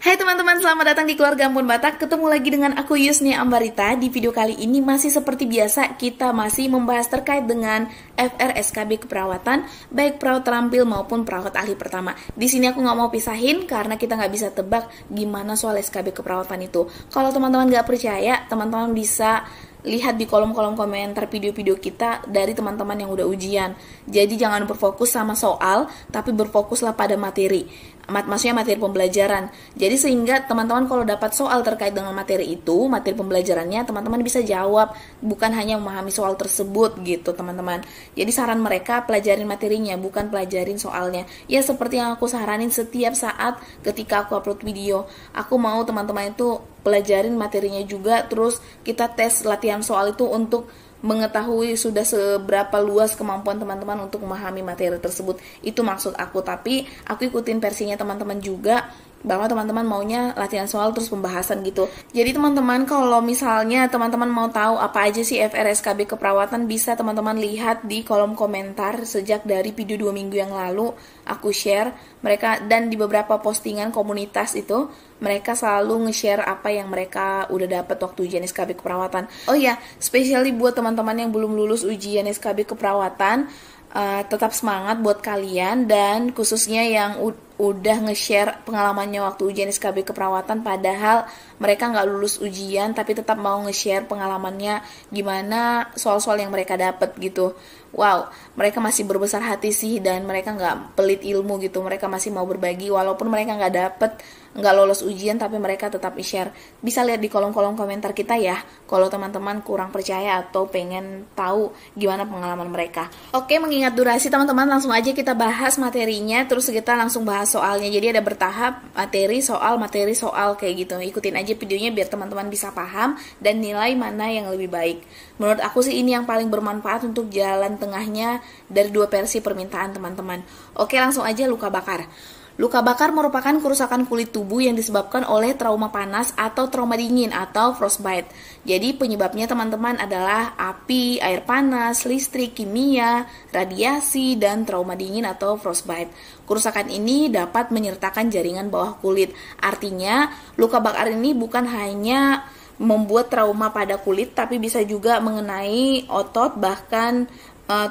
Hai teman-teman, selamat datang di Keluarga Ampun Batak. Ketemu lagi dengan aku Yusni Ambarita. Di video kali ini masih seperti biasa, kita masih membahas terkait dengan FRSKB keperawatan, baik perawat terampil maupun perawat ahli pertama. Di sini aku nggak mau pisahin karena kita nggak bisa tebak gimana soal SKB keperawatan itu. Kalau teman-teman nggak percaya, teman-teman bisa lihat di kolom-kolom komentar video-video kita dari teman-teman yang udah ujian. Jadi jangan berfokus sama soal, tapi berfokuslah pada materi. Maksudnya materi pembelajaran. Jadi sehingga teman-teman kalau dapat soal terkait dengan materi itu, materi pembelajarannya, teman-teman bisa jawab, bukan hanya memahami soal tersebut gitu teman-teman. Jadi saran mereka pelajarin materinya, bukan pelajarin soalnya. Ya seperti yang aku saranin setiap saat ketika aku upload video. Aku mau teman-teman itu pelajarin materinya juga, terus kita tes latihan soal itu untuk mengetahui sudah seberapa luas kemampuan teman-teman untuk memahami materi tersebut. Itu maksud aku, tapi aku ikutin versinya teman-teman juga, bahwa teman-teman maunya latihan soal terus pembahasan gitu. Jadi teman-teman kalau misalnya teman-teman mau tahu apa aja sih FRSKB keperawatan, bisa teman-teman lihat di kolom komentar sejak dari video 2 minggu yang lalu aku share mereka, dan di beberapa postingan komunitas itu mereka selalu nge-share apa yang mereka udah dapat waktu ujian SKB keperawatan. Oh ya, especially buat teman-teman yang belum lulus ujian SKB keperawatan, tetap semangat buat kalian, dan khususnya yang udah nge-share pengalamannya waktu ujian SKB keperawatan padahal mereka nggak lulus ujian tapi tetap mau nge-share pengalamannya gimana soal-soal yang mereka dapat gitu. Wow, mereka masih berbesar hati sih, dan mereka nggak pelit ilmu gitu. Mereka masih mau berbagi walaupun mereka nggak lolos ujian, tapi mereka tetap share. Bisa lihat di kolom-kolom komentar kita ya kalau teman-teman kurang percaya atau pengen tahu gimana pengalaman mereka. Oke, mengingat durasi teman-teman, langsung aja kita bahas materinya, terus kita langsung bahas soalnya. Jadi ada bertahap, materi soal kayak gitu. Ikutin aja videonya biar teman-teman bisa paham dan nilai mana yang lebih baik. Menurut aku sih ini yang paling bermanfaat untuk jalan tengahnya dari dua versi permintaan teman-teman. Oke, langsung aja luka bakar. Luka bakar merupakan kerusakan kulit tubuh yang disebabkan oleh trauma panas atau trauma dingin atau frostbite. Jadi penyebabnya teman-teman adalah api, air panas, listrik, kimia, radiasi, dan trauma dingin atau frostbite. Kerusakan ini dapat menyertakan jaringan bawah kulit. Artinya, luka bakar ini bukan hanya membuat trauma pada kulit, tapi bisa juga mengenai otot, bahkan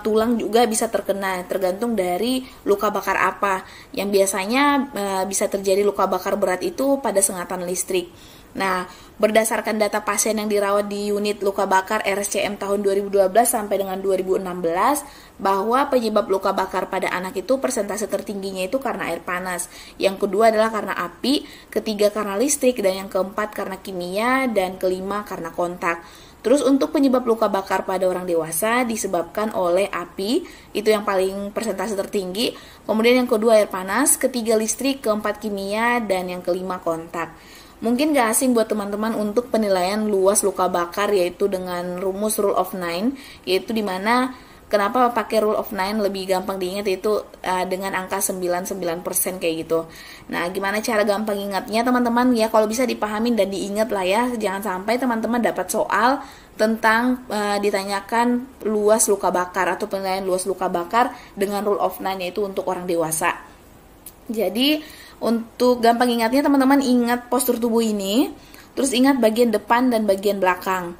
tulang juga bisa terkena, tergantung dari luka bakar apa. Yang biasanya bisa terjadi luka bakar berat itu pada sengatan listrik. Nah, berdasarkan data pasien yang dirawat di unit luka bakar RSCM tahun 2012 sampai dengan 2016, bahwa penyebab luka bakar pada anak itu persentase tertingginya itu karena air panas. Yang kedua adalah karena api, ketiga karena listrik, dan yang keempat karena kimia, dan kelima karena kontak. Terus untuk penyebab luka bakar pada orang dewasa disebabkan oleh api, itu yang paling persentase tertinggi. Kemudian yang kedua air panas, ketiga listrik, keempat kimia, dan yang kelima kontak. Mungkin gak asing buat teman-teman untuk penilaian luas luka bakar, yaitu dengan rumus Rule of 9, yaitu dimana kenapa pakai Rule of 9 lebih gampang diingat, yaitu dengan angka 99% kayak gitu. Nah, gimana cara gampang ingatnya teman-teman? Ya kalau bisa dipahamin dan diingat lah ya. Jangan sampai teman-teman dapat soal tentang ditanyakan luas luka bakar atau penilaian luas luka bakar dengan Rule of 9, yaitu untuk orang dewasa. Jadi untuk gampang ingatnya teman-teman ingat postur tubuh ini, terus ingat bagian depan dan bagian belakang.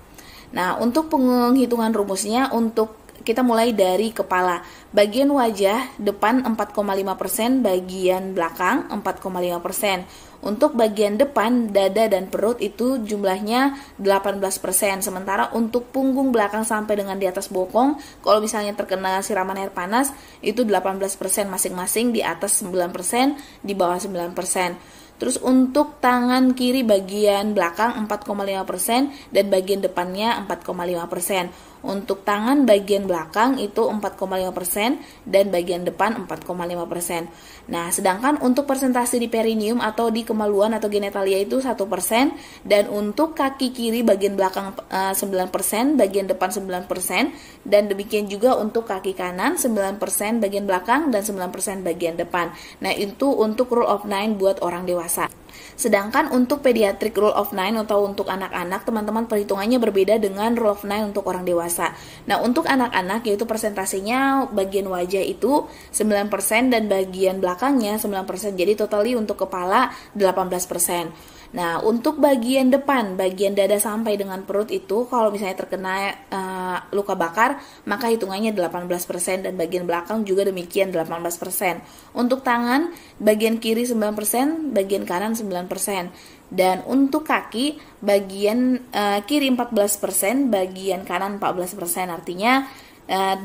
Nah, untuk penghitungan rumusnya, untuk kita mulai dari kepala. Bagian wajah depan 4,5%, bagian belakang 4,5%. Untuk bagian depan, dada dan perut itu jumlahnya 18%. Sementara untuk punggung belakang sampai dengan di atas bokong, kalau misalnya terkena siraman air panas, itu 18% masing-masing, di atas 9%, di bawah 9%. Terus untuk tangan kiri bagian belakang 4,5% dan bagian depannya 4,5%. Untuk tangan bagian belakang itu 4,5% dan bagian depan 4,5%. Nah, sedangkan untuk persentase di perineum atau di kemaluan atau genitalia itu 1%, dan untuk kaki kiri bagian belakang 9%, bagian depan 9%, dan demikian juga untuk kaki kanan 9% bagian belakang dan 9% bagian depan. Nah, itu untuk Rule of 9 buat orang dewasa. Sedangkan untuk pediatric Rule of 9 atau untuk anak-anak, teman-teman perhitungannya berbeda dengan Rule of 9 untuk orang dewasa. dewasa. Nah, untuk anak-anak yaitu persentasenya bagian wajah itu 9% dan bagian belakangnya 9%. Jadi totali untuk kepala 18%. Nah, untuk bagian depan, bagian dada sampai dengan perut itu kalau misalnya terkena luka bakar, maka hitungannya 18% dan bagian belakang juga demikian 18%. Untuk tangan, bagian kiri 9%, bagian kanan 9%. Dan untuk kaki, bagian kiri 14%, bagian kanan 14%. Artinya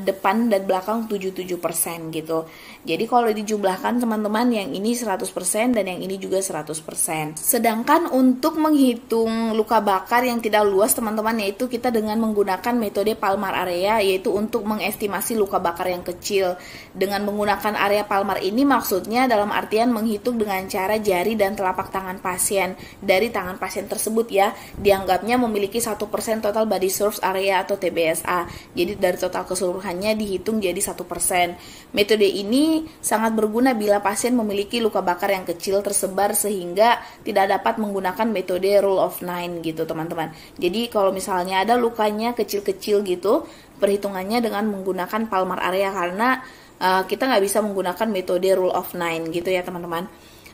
depan dan belakang 77% gitu. Jadi kalau dijumlahkan teman-teman, yang ini 100% dan yang ini juga 100%. Sedangkan untuk menghitung luka bakar yang tidak luas teman-teman, yaitu kita dengan menggunakan metode palmar area, yaitu untuk mengestimasi luka bakar yang kecil. Dengan menggunakan area palmar ini maksudnya dalam artian menghitung dengan cara jari dan telapak tangan pasien. Dari tangan pasien tersebut ya, dianggapnya memiliki 1% total body surface area atau TBSA. Jadi dari total keseluruhannya dihitung jadi 1%. Metode ini sangat berguna bila pasien memiliki luka bakar yang kecil tersebar sehingga tidak dapat menggunakan metode rule of 9 gitu teman-teman. Jadi kalau misalnya ada lukanya kecil-kecil gitu, perhitungannya dengan menggunakan palmar area karena kita nggak bisa menggunakan metode rule of 9 gitu ya teman-teman.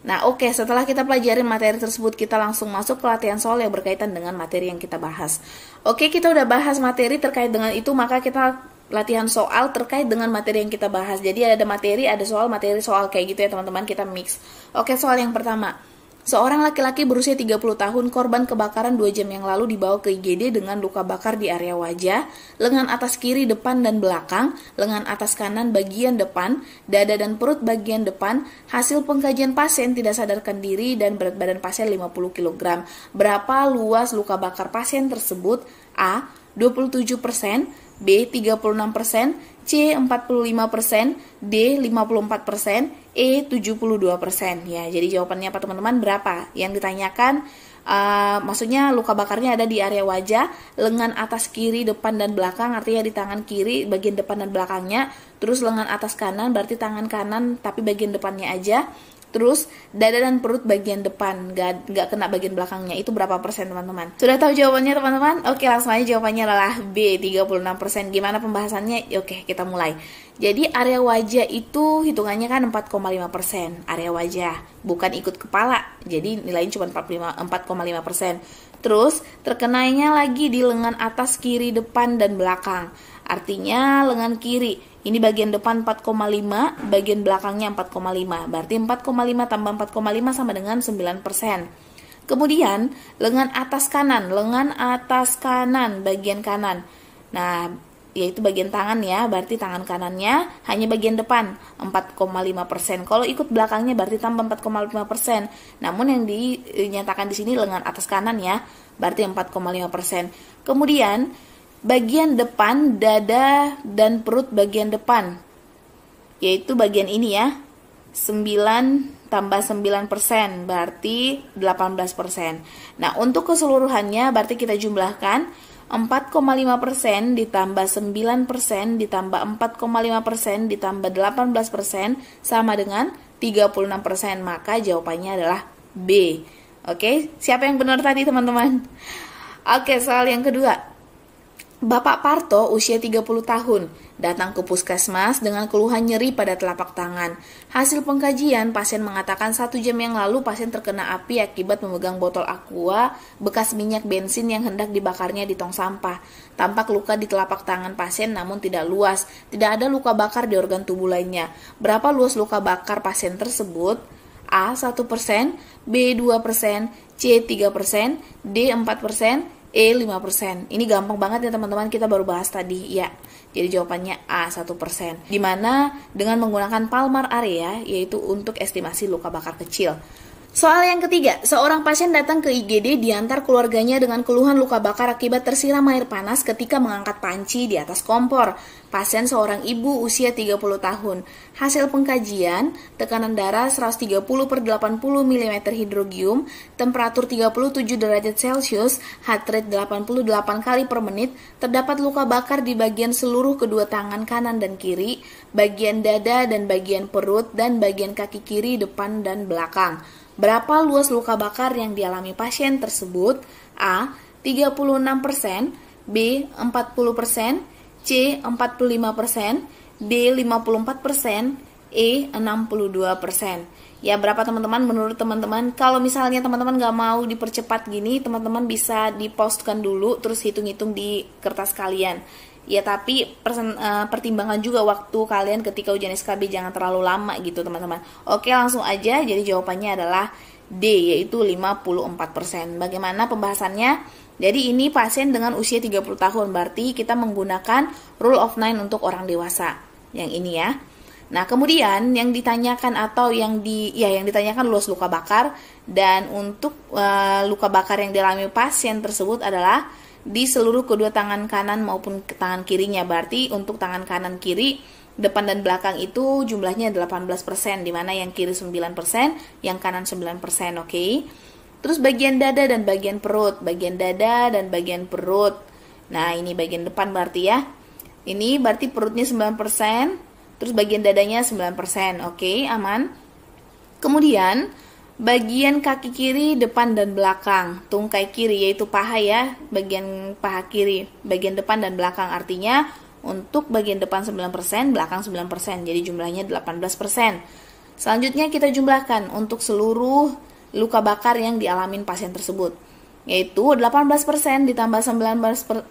Nah oke, setelah kita pelajarin materi tersebut, kita langsung masuk ke latihan soal yang berkaitan dengan materi yang kita bahas. Oke, kita udah bahas materi terkait dengan itu, maka kita latihan soal terkait dengan materi yang kita bahas. Jadi ada materi, ada soal, materi, soal kayak gitu ya teman-teman, kita mix. Oke, soal yang pertama. Seorang laki-laki berusia 30 tahun korban kebakaran 2 jam yang lalu dibawa ke IGD dengan luka bakar di area wajah, lengan atas kiri depan dan belakang, lengan atas kanan bagian depan, dada dan perut bagian depan. Hasil pengkajian pasien tidak sadarkan diri dan berat badan pasien 50 kg. Berapa luas luka bakar pasien tersebut? A. 27%, B. 36%, C. 45%, D. 54%, E. 72%. Ya, jadi jawabannya apa teman-teman? Berapa? Yang ditanyakan maksudnya luka bakarnya ada di area wajah, lengan atas kiri depan dan belakang, artinya di tangan kiri bagian depan dan belakangnya. Terus lengan atas kanan berarti tangan kanan tapi bagian depannya aja. Terus dada dan perut bagian depan, nggak kena bagian belakangnya. Itu berapa persen teman-teman? Sudah tahu jawabannya teman-teman? Oke, langsung aja jawabannya adalah B, 36%. Gimana pembahasannya? Oke, kita mulai. Jadi area wajah itu hitungannya kan 4,5%. Area wajah, bukan ikut kepala. Jadi nilainya cuma 4,5%. Terus terkenanya lagi di lengan atas kiri depan dan belakang. Artinya lengan kiri ini bagian depan 4,5, bagian belakangnya 4,5. Berarti 4,5 tambah 4,5 sama dengan 9%. Kemudian lengan atas kanan bagian kanan. Nah, yaitu bagian tangan ya, berarti tangan kanannya hanya bagian depan 4,5%. Kalau ikut belakangnya berarti tambah 4,5%. Namun yang dinyatakan di sini lengan atas kanan ya, berarti 4,5%. Kemudian bagian depan, dada dan perut bagian depan, yaitu bagian ini ya, 9 tambah 9%, berarti 18%. Nah, untuk keseluruhannya berarti kita jumlahkan 4,5% ditambah 9% ditambah 4,5% ditambah 18% sama dengan 36%. Maka jawabannya adalah B. Oke, siapa yang benar tadi teman-teman? Oke, soal yang kedua. Bapak Parto usia 30 tahun datang ke puskesmas dengan keluhan nyeri pada telapak tangan. Hasil pengkajian, pasien mengatakan 1 jam yang lalu pasien terkena api akibat memegang botol aqua bekas minyak bensin yang hendak dibakarnya di tong sampah. Tampak luka di telapak tangan pasien namun tidak luas. Tidak ada luka bakar di organ tubuh lainnya. Berapa luas luka bakar pasien tersebut? A. 1%, B. 2%, C. 3%, D. 4%, E 5%. Ini gampang banget ya teman-teman, kita baru bahas tadi ya. Jadi jawabannya A 1%. Dimana dengan menggunakan palmar area, yaitu untuk estimasi luka bakar kecil. Soal yang ketiga, seorang pasien datang ke IGD diantar keluarganya dengan keluhan luka bakar akibat tersiram air panas ketika mengangkat panci di atas kompor. Pasien seorang ibu usia 30 tahun. Hasil pengkajian, tekanan darah 130/80 mm hidrogium, temperatur 37 derajat Celcius, heart rate 88 kali per menit, terdapat luka bakar di bagian seluruh kedua tangan kanan dan kiri, bagian dada dan bagian perut, dan bagian kaki kiri depan dan belakang. Berapa luas luka bakar yang dialami pasien tersebut? A. 36%, B 40%, C 45%, D 54%, E 62%. Ya, berapa teman-teman menurut teman-teman? Kalau misalnya teman-teman nggak mau dipercepat gini, teman-teman bisa di-postkan dulu terus hitung-hitung di kertas kalian. Ya, tapi pertimbangan juga waktu kalian ketika ujian SKB, jangan terlalu lama gitu teman-teman. Oke, langsung aja. Jadi jawabannya adalah D, yaitu 54%. Bagaimana pembahasannya? Jadi ini pasien dengan usia 30 tahun, berarti kita menggunakan rule of 9 untuk orang dewasa. Yang ini ya. Nah, kemudian yang ditanyakan atau yang ditanyakan luas luka bakar, dan untuk luka bakar yang dialami pasien tersebut adalah di seluruh kedua tangan kanan maupun tangan kirinya. Berarti untuk tangan kanan kiri, depan dan belakang itu jumlahnya 18%, di mana yang kiri 9%, yang kanan 9%, oke. Terus bagian dada dan bagian perut, bagian dada dan bagian perut. Nah, ini bagian depan berarti ya. Ini berarti perutnya 9%. Terus bagian dadanya 9%, oke, aman. Kemudian bagian kaki kiri, depan dan belakang, tungkai kiri yaitu paha ya, bagian paha kiri, bagian depan dan belakang, artinya untuk bagian depan 9%, belakang 9%, jadi jumlahnya 18%. Selanjutnya kita jumlahkan untuk seluruh luka bakar yang dialamin pasien tersebut, yaitu 18% ditambah 18%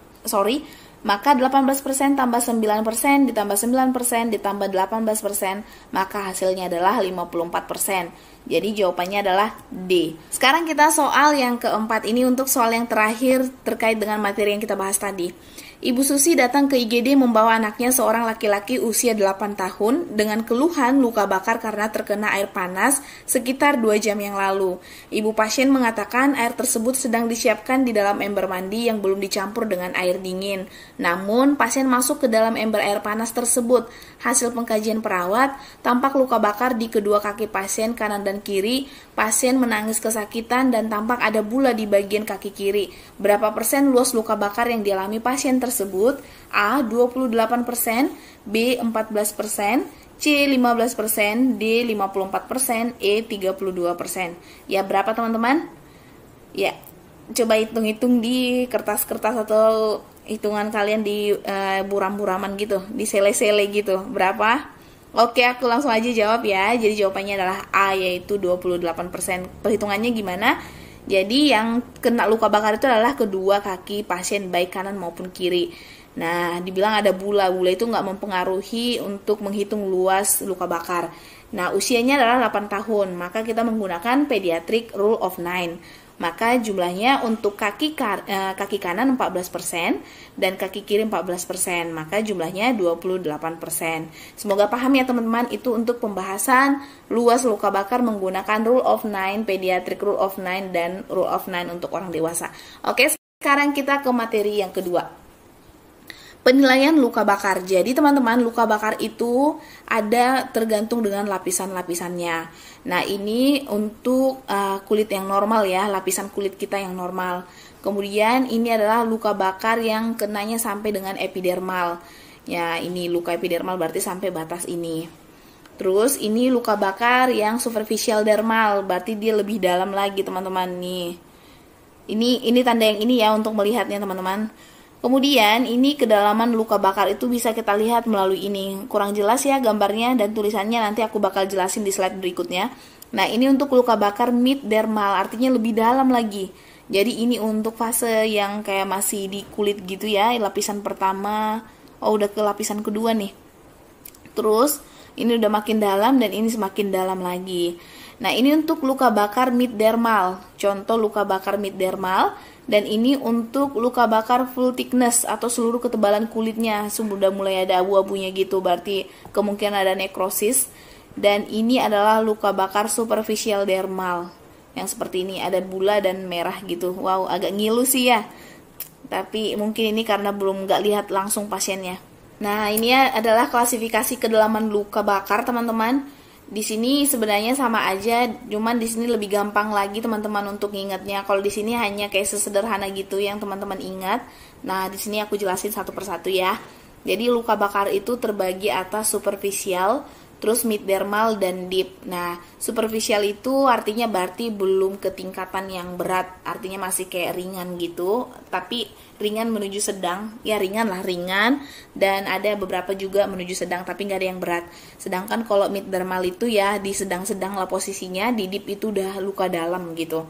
tambah 9% ditambah 9% ditambah 18%, maka hasilnya adalah 54%. Jadi jawabannya adalah D. Sekarang kita soal yang keempat, ini untuk soal yang terakhir terkait dengan materi yang kita bahas tadi. Ibu Susi datang ke IGD membawa anaknya seorang laki-laki usia 8 tahun dengan keluhan luka bakar karena terkena air panas sekitar 2 jam yang lalu. Ibu pasien mengatakan air tersebut sedang disiapkan di dalam ember mandi yang belum dicampur dengan air dingin. Namun, pasien masuk ke dalam ember air panas tersebut. Hasil pengkajian perawat, tampak luka bakar di kedua kaki pasien kanan dan kiri. Pasien menangis kesakitan dan tampak ada bula di bagian kaki kiri. Berapa persen luas luka bakar yang dialami pasien tersebut? A 28%, B 14%, C 15%, D 54%, E 32%. Ya, berapa teman-teman? Ya, coba hitung-hitung di kertas-kertas atau hitungan kalian di buram-buraman gitu, di sele-sele gitu. Berapa? Oke, aku langsung aja jawab ya. Jadi jawabannya adalah A, yaitu 28%. Perhitungannya gimana? Jadi yang kena luka bakar itu adalah kedua kaki pasien, baik kanan maupun kiri. Nah, dibilang ada bula itu nggak mempengaruhi untuk menghitung luas luka bakar. Nah, usianya adalah 8 tahun, maka kita menggunakan pediatric rule of 9. Maka jumlahnya untuk kaki kanan 14% dan kaki kiri 14%, maka jumlahnya 28%. Semoga paham ya teman-teman, itu untuk pembahasan luas luka bakar menggunakan rule of 9, pediatric rule of 9, dan rule of 9 untuk orang dewasa. Oke, sekarang kita ke materi yang kedua. Penilaian luka bakar. Jadi teman-teman, luka bakar itu ada tergantung dengan lapisan-lapisannya. Nah, ini untuk kulit yang normal ya, lapisan kulit kita yang normal. Kemudian ini adalah luka bakar yang kenanya sampai dengan epidermal. Ya, ini luka epidermal berarti sampai batas ini. Terus ini luka bakar yang superficial dermal, berarti dia lebih dalam lagi teman-teman nih. Ini tanda yang ini ya untuk melihatnya teman-teman. Kemudian ini kedalaman luka bakar itu bisa kita lihat melalui ini. Kurang jelas ya gambarnya dan tulisannya, nanti aku bakal jelasin di slide berikutnya. Nah, ini untuk luka bakar mid dermal, artinya lebih dalam lagi. Jadi ini untuk fase yang kayak masih di kulit gitu ya, lapisan pertama. Oh, udah ke lapisan kedua nih. Terus ini udah makin dalam dan ini semakin dalam lagi. Nah, ini untuk luka bakar mid dermal. Contoh luka bakar mid dermal. Dan ini untuk luka bakar full thickness atau seluruh ketebalan kulitnya sudah mulai ada abu-abunya gitu, berarti kemungkinan ada nekrosis. Dan ini adalah luka bakar superficial dermal yang seperti ini, ada bula dan merah gitu. Wow, agak ngilu sih ya, tapi mungkin ini karena belum nggak lihat langsung pasiennya. Nah, ini adalah klasifikasi kedalaman luka bakar teman-teman. Di sini sebenarnya sama aja, cuman di sini lebih gampang lagi teman-teman untuk ingatnya. Kalau di sini hanya kayak sesederhana gitu yang teman-teman ingat. Nah, di sini aku jelasin satu persatu ya. Jadi luka bakar itu terbagi atas superficial, terus mid dermal dan deep. Nah, superficial itu artinya berarti belum ke tingkatan yang berat, artinya masih kayak ringan gitu, tapi ringan menuju sedang, ya ringan lah, ringan, dan ada beberapa juga menuju sedang tapi nggak ada yang berat. Sedangkan kalau mid dermal itu ya di sedang-sedang lah posisinya, di deep itu udah luka dalam gitu.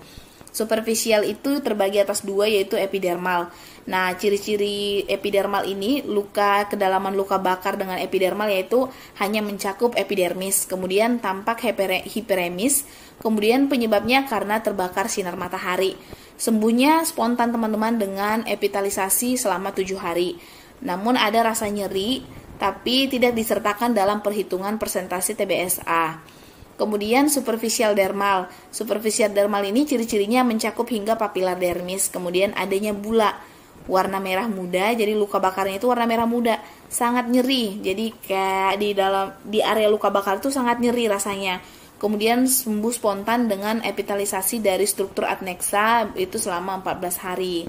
Superficial itu terbagi atas dua, yaitu epidermal. Nah, ciri-ciri epidermal ini, luka kedalaman luka bakar dengan epidermal yaitu hanya mencakup epidermis, kemudian tampak hiperemis, kemudian penyebabnya karena terbakar sinar matahari. Sembuhnya spontan teman-teman dengan epitalisasi selama 7 hari. Namun ada rasa nyeri, tapi tidak disertakan dalam perhitungan persentase TBSA. Kemudian superficial dermal. Superficial dermal ini ciri-cirinya mencakup hingga papilar dermis, kemudian adanya bula warna merah muda, jadi luka bakarnya itu warna merah muda, sangat nyeri. Jadi kayak di area luka bakar itu sangat nyeri rasanya. Kemudian sembuh spontan dengan epitalisasi dari struktur adnexa itu selama 14 hari.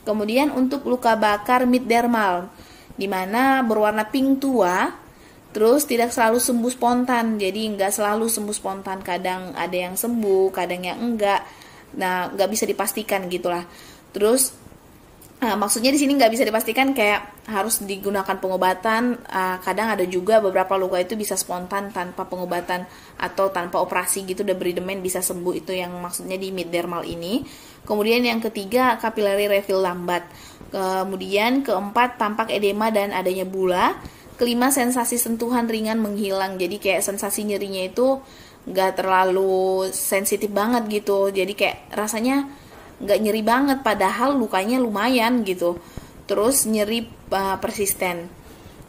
Kemudian untuk luka bakar mid dermal, di mana berwarna pink tua, terus tidak selalu sembuh spontan, jadi nggak selalu sembuh spontan, kadang ada yang sembuh, kadang yang enggak. Nah, nggak bisa dipastikan gitulah. Terus, maksudnya di sini nggak bisa dipastikan kayak harus digunakan pengobatan. Kadang ada juga beberapa luka itu bisa spontan tanpa pengobatan atau tanpa operasi gitu, udah beridemen bisa sembuh, itu yang maksudnya di mid dermal ini. Kemudian yang ketiga, capillary refill lambat. Kemudian keempat, tampak edema dan adanya bula. Kelima, sensasi sentuhan ringan menghilang, jadi kayak sensasi nyerinya itu nggak terlalu sensitif banget gitu, jadi kayak rasanya nggak nyeri banget padahal lukanya lumayan gitu. Terus nyeri persisten.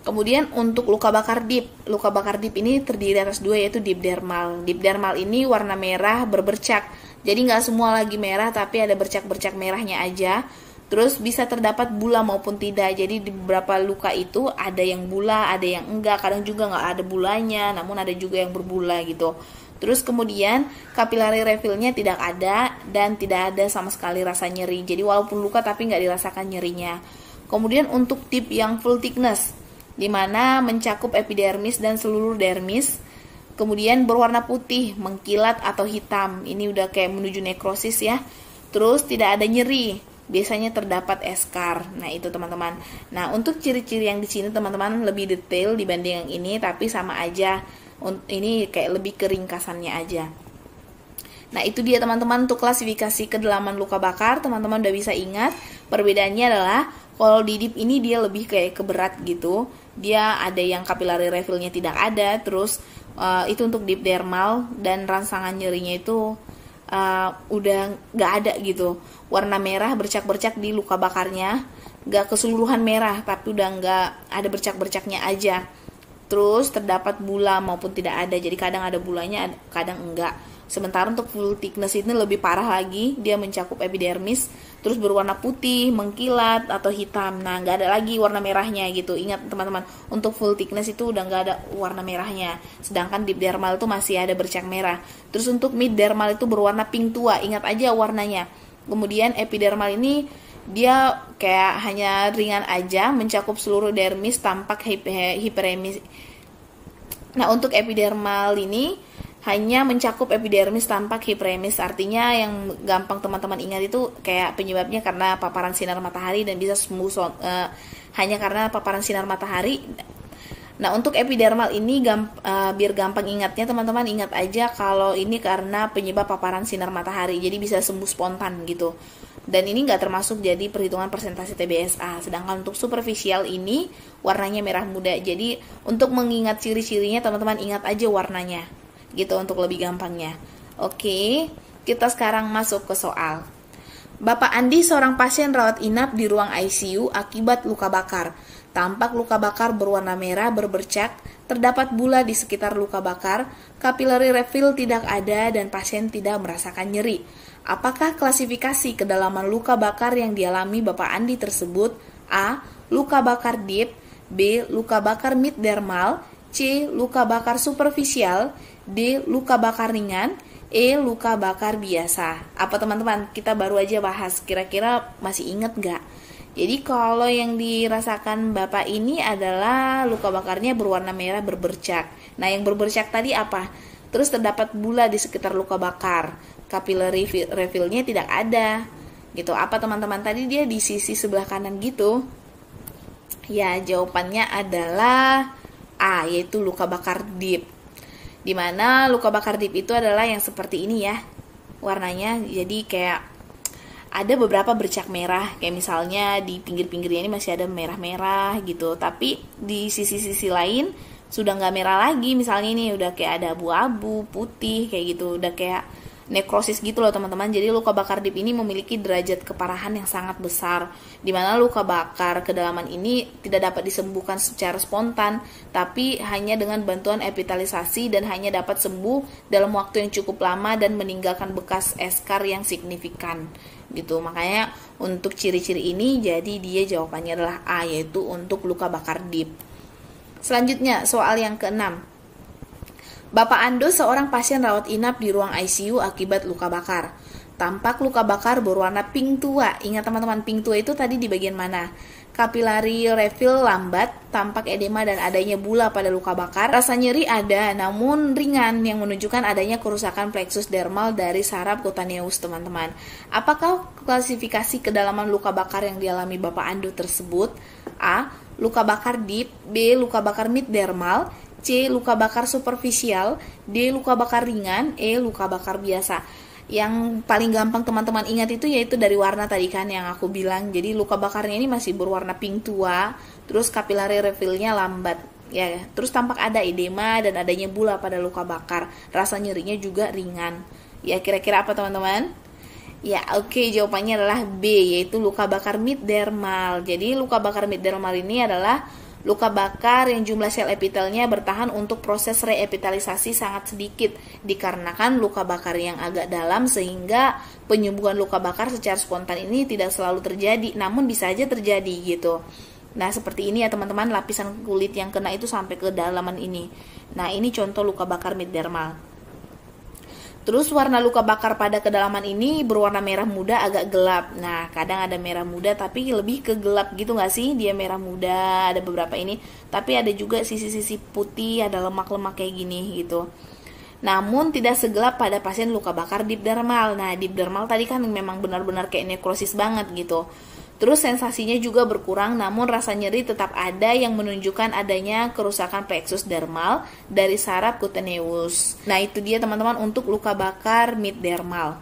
Kemudian untuk luka bakar deep ini terdiri atas dua, yaitu deep dermal. Deep dermal ini warna merah berbercak, jadi nggak semua lagi merah tapi ada bercak-bercak merahnya aja. Terus bisa terdapat bula maupun tidak. Jadi di beberapa luka itu ada yang bula, ada yang enggak. Kadang juga nggak ada bulanya, namun ada juga yang berbula gitu. Terus kemudian capillary refillnya tidak ada dan tidak ada sama sekali rasa nyeri. Jadi walaupun luka tapi nggak dirasakan nyerinya. Kemudian untuk deep yang full thickness, di mana mencakup epidermis dan seluruh dermis. Kemudian berwarna putih, mengkilat atau hitam. Ini udah kayak menuju nekrosis ya. Terus tidak ada nyeri. Biasanya terdapat eskar. Nah, itu teman-teman. Nah, untuk ciri-ciri yang di sini teman-teman lebih detail dibanding yang ini, tapi sama aja. Ini kayak lebih keringkasannya aja. Nah, itu dia teman-teman untuk klasifikasi kedalaman luka bakar. Teman-teman udah bisa ingat. Perbedaannya adalah kalau di deep ini dia lebih kayak keberat gitu. Dia ada yang capillary refillnya tidak ada. Terus itu untuk deep dermal, dan rangsangan nyerinya itu udah nggak ada gitu. Warna merah bercak-bercak di luka bakarnya, nggak keseluruhan merah tapi udah nggak ada bercak-bercaknya aja. Terus terdapat bula maupun tidak ada, jadi kadang ada bulanya kadang enggak. Sementara untuk full thickness ini lebih parah lagi, dia mencakup epidermis, terus berwarna putih, mengkilat atau hitam. Nah, nggak ada lagi warna merahnya gitu. Ingat teman-teman, untuk full thickness itu udah nggak ada warna merahnya. Sedangkan deep dermal itu masih ada bercak merah. Terus untuk mid dermal itu berwarna pink tua, ingat aja warnanya. Kemudian epidermal ini dia kayak hanya ringan aja, mencakup seluruh dermis, tampak hiperemis. Nah, untuk epidermal ini hanya mencakup epidermis tampak hiperemis, artinya yang gampang teman-teman ingat itu kayak penyebabnya karena paparan sinar matahari dan bisa sembuh hanya karena paparan sinar matahari. Nah, untuk epidermal ini biar gampang ingatnya teman-teman ingat aja kalau ini karena penyebab paparan sinar matahari, jadi bisa sembuh spontan gitu. Dan ini nggak termasuk jadi perhitungan persentase TBSA. Sedangkan untuk superficial ini warnanya merah muda, jadi untuk mengingat ciri-cirinya teman-teman ingat aja warnanya gitu untuk lebih gampangnya. Oke, kita sekarang masuk ke soal. Bapak Andi seorang pasien rawat inap di ruang ICU akibat luka bakar. Tampak luka bakar berwarna merah berbercak, terdapat bula di sekitar luka bakar, capillary refill tidak ada dan pasien tidak merasakan nyeri. Apakah klasifikasi kedalaman luka bakar yang dialami Bapak Andi tersebut? A. Luka bakar deep. B. Luka bakar mid dermal. C. Luka bakar superficial. D. Luka bakar ringan. E. Luka bakar biasa. Apa teman-teman? Kita baru aja bahas. Kira-kira masih ingat nggak? Jadi kalau yang dirasakan Bapak ini adalah luka bakarnya berwarna merah berbercak. Nah, yang berbercak tadi apa? Terus terdapat bula di sekitar luka bakar. Capillary refill-nya tidak ada. Gitu. Apa teman-teman tadi dia di sisi sebelah kanan gitu? Ya, jawabannya adalah A, yaitu luka bakar deep. Dimana luka bakar deep itu adalah yang seperti ini ya. Warnanya jadi kayak ada beberapa bercak merah, kayak misalnya di pinggir-pinggirnya ini masih ada merah-merah gitu, tapi di sisi-sisi lain sudah nggak merah lagi, misalnya ini udah kayak ada abu-abu, putih, kayak gitu, udah kayak nekrosis gitu loh teman-teman. Jadi luka bakar deep ini memiliki derajat keparahan yang sangat besar, dimana luka bakar kedalaman ini tidak dapat disembuhkan secara spontan, tapi hanya dengan bantuan epitalisasi dan hanya dapat sembuh dalam waktu yang cukup lama dan meninggalkan bekas eskar yang signifikan gitu. Makanya untuk ciri-ciri ini jadi dia jawabannya adalah A, yaitu untuk luka bakar deep. Selanjutnya soal yang ke-6. Bapak Ando seorang pasien rawat inap di ruang ICU akibat luka bakar. Tampak luka bakar berwarna pink tua. Ingat teman-teman, pink tua itu tadi di bagian mana? Capillary refill lambat, tampak edema dan adanya bula pada luka bakar. Rasa nyeri ada, namun ringan, yang menunjukkan adanya kerusakan plexus dermal dari saraf cutaneus, teman-teman. Apakah klasifikasi kedalaman luka bakar yang dialami Bapak Ando tersebut? A. Luka bakar deep. B. Luka bakar mid dermal. C. Luka bakar superficial. D. Luka bakar ringan. E. Luka bakar biasa. Yang paling gampang teman-teman ingat itu yaitu dari warna tadi kan yang aku bilang. Jadi luka bakarnya ini masih berwarna pink tua, terus capillary refill-nya lambat ya. Terus tampak ada edema dan adanya bula pada luka bakar. Rasa nyerinya juga ringan. Ya, kira-kira apa teman-teman? Ya, oke, jawabannya adalah B, yaitu luka bakar mid dermal. Jadi luka bakar mid dermal ini adalah luka bakar yang jumlah sel epitelnya bertahan untuk proses reepitalisasi sangat sedikit, dikarenakan luka bakar yang agak dalam sehingga penyembuhan luka bakar secara spontan ini tidak selalu terjadi, namun bisa aja terjadi gitu. Nah, seperti ini ya teman-teman, lapisan kulit yang kena itu sampai ke dalaman ini. Nah, ini contoh luka bakar mid dermal. Terus warna luka bakar pada kedalaman ini berwarna merah muda agak gelap. Nah, kadang ada merah muda tapi lebih ke gelap gitu gak sih? Dia merah muda, ada beberapa ini. Tapi ada juga sisi-sisi putih, ada lemak-lemak kayak gini gitu. Namun tidak segelap pada pasien luka bakar deep dermal. Nah, deep dermal tadi kan memang benar-benar kayak nekrosis banget gitu. Terus sensasinya juga berkurang, namun rasa nyeri tetap ada yang menunjukkan adanya kerusakan plexus dermal dari saraf cutaneus. Nah, itu dia teman-teman untuk luka bakar mid dermal.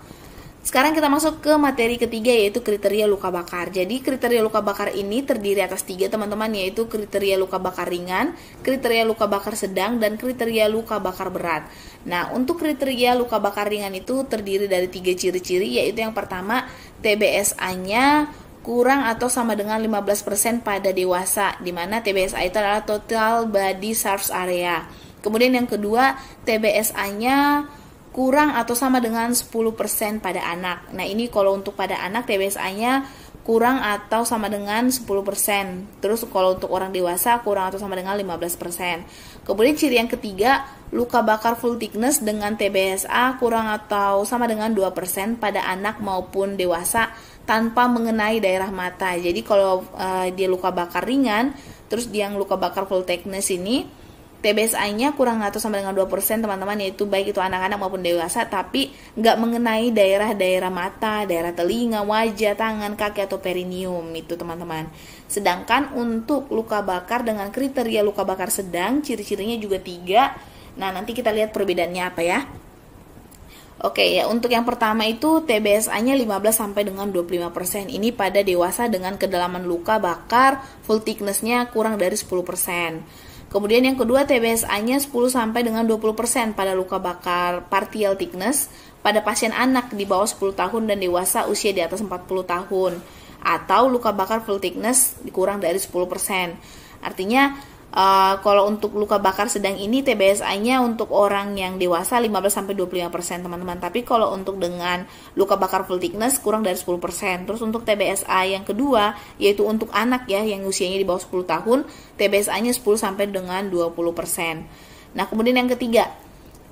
Sekarang kita masuk ke materi ketiga, yaitu kriteria luka bakar. Jadi kriteria luka bakar ini terdiri atas 3 teman-teman, yaitu kriteria luka bakar ringan, kriteria luka bakar sedang, dan kriteria luka bakar berat. Nah, untuk kriteria luka bakar ringan itu terdiri dari 3 ciri-ciri, yaitu yang pertama TBSA-nya kurang atau sama dengan 15% pada dewasa, di mana TBSA itu adalah total body surface area. Kemudian yang kedua, TBSA-nya kurang atau sama dengan 10% pada anak. Nah, ini kalau untuk pada anak TBSA-nya kurang atau sama dengan 10%. Terus kalau untuk orang dewasa kurang atau sama dengan 15%. Kemudian ciri yang ketiga, luka bakar full thickness dengan TBSA kurang atau sama dengan 2% pada anak maupun dewasa tanpa mengenai daerah mata. Jadi kalau dia luka bakar ringan, terus dia yang luka bakar full thickness ini TBSA-nya kurang atau sama dengan 2% teman-teman, yaitu baik itu anak-anak maupun dewasa, tapi nggak mengenai daerah-daerah mata, daerah telinga, wajah, tangan, kaki, atau perineum itu teman-teman. Sedangkan untuk luka bakar dengan kriteria luka bakar sedang, ciri-cirinya juga 3. Nah, nanti kita lihat perbedaannya apa ya. Oke ya, untuk yang pertama itu TBSA-nya 15 sampai dengan 25%. Ini pada dewasa dengan kedalaman luka bakar full thickness-nya kurang dari 10%. Kemudian yang kedua TBSA-nya 10 sampai dengan 20% pada luka bakar partial thickness pada pasien anak di bawah 10 tahun dan dewasa usia di atas 40 tahun, atau luka bakar full thickness kurang dari 10%. Artinya kalau untuk luka bakar sedang ini TBSA-nya untuk orang yang dewasa 15 sampai 25% teman-teman. Tapi kalau untuk dengan luka bakar full thickness kurang dari 10%. Terus untuk TBSA yang kedua yaitu untuk anak ya yang usianya di bawah 10 tahun, TBSA-nya 10 sampai dengan 20%. Nah, kemudian yang ketiga,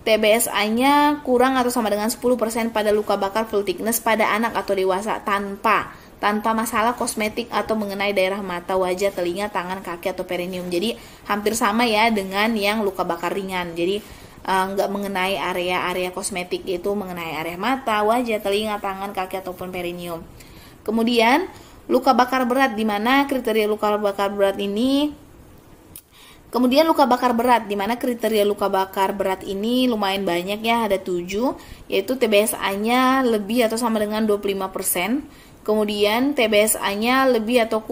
TBSA-nya kurang atau sama dengan 10% pada luka bakar full thickness pada anak atau dewasa tanpa tanpa masalah kosmetik atau mengenai daerah mata, wajah, telinga, tangan, kaki, atau perineum. Jadi hampir sama ya dengan yang luka bakar ringan. Jadi nggak mengenai area-area kosmetik, yaitu mengenai area mata, wajah, telinga, tangan, kaki, ataupun perineum. Kemudian luka bakar berat, di mana kriteria luka bakar berat ini di mana kriteria luka bakar berat ini lumayan banyak ya, ada 7, yaitu TBSA-nya lebih atau sama dengan 25%, kemudian TBSA-nya lebih atau